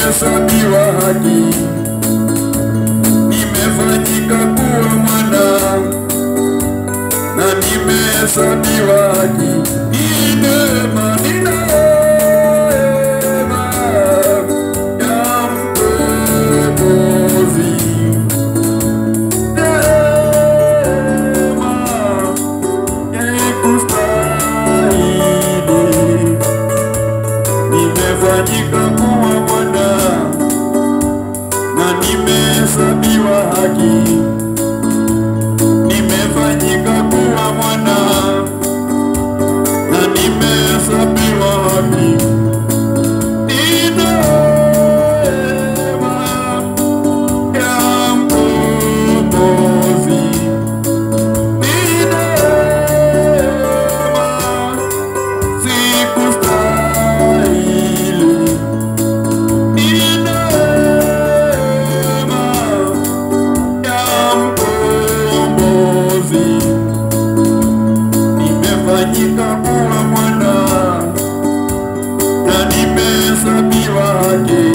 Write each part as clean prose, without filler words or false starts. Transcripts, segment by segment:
nimehesabiwa haki, nimefanyika kuwa mwana na nimehesabiwa haki. Ni neema, ni neema ya mkombozi, neema haikustahili. Nimefanyika kuwa mwana na nimehesabiwa haki, nimefanyika kuwa mwana na nimehesabiwa haki. Ni neema ya mkombozi, ni neema sikustahili. Ni neema ya mkombozi, nimefanyika kuwa mwana na nimehesabiwa haki,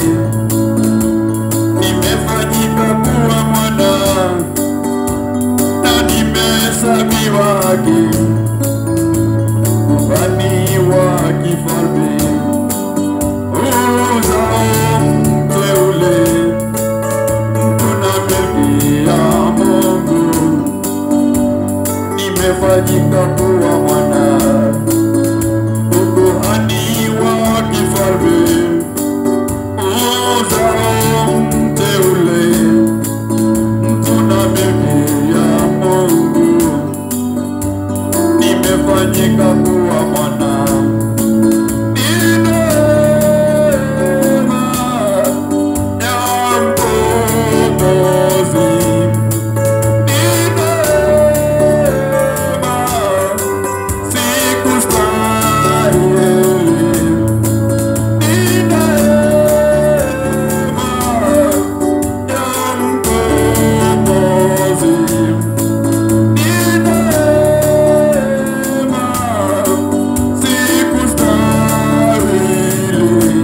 nimefanyika kuwa mwana na nimehesabiwa haki. Kuhani wa kifalme, uzao mteule, mtu na milki ya Mungu, nimefanyika kuwa mwana. Ukuhani wa kifalme, uzao mteule, mtu na milki ya Mungu, nimefanyika kuwa mwana. Ni neema ya mkombozi, ni neema sikustahili. Ni neema ya mkombozi, ni neema sikustahili.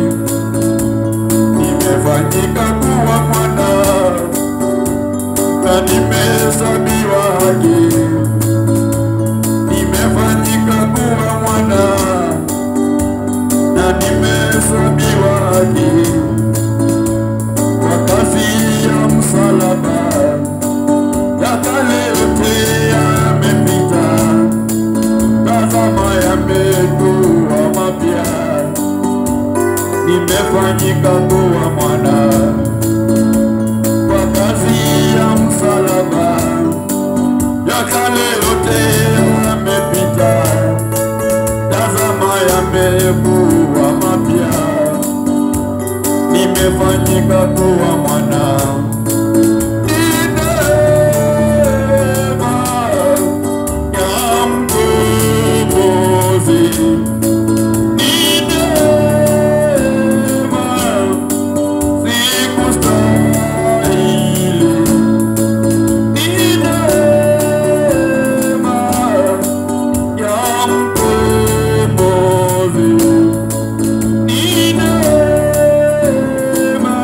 Nimefanyika kuwa mwana na nimehesabiwa haki, nimefanyika kuwa mwana na nimehesabiwa haki. Kwa kazi ya msalaba ya kale yote yamepita, tazama yamekuwa mapya. Nimefanyika kuwa mwana kwa kazi ya msalaba ya kale yote yamepita, tazama yamekuwa mapya. Nimefanyika kuwa mwana. Ni neema ya mkombozi, ni neema sikustahili. Ni neema ya mkombozi, ni neema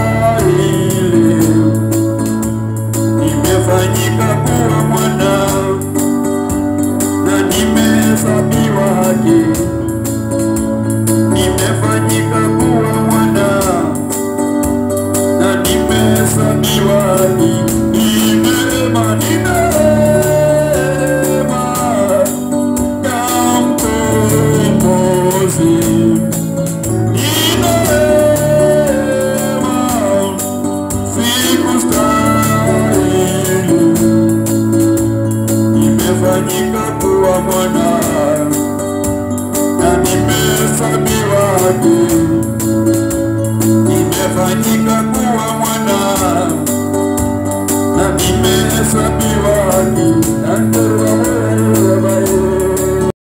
sikustahili. Nimefanyika kuwa mwana na nimehesabiwa haki, nimefanyika kuwa mwana na nimehesabiwa haki. Ni neema, ni neema ya mkombozi, ni neema sikustahili. Nimefanyika kuwa mwana na nimehesabiwa haki,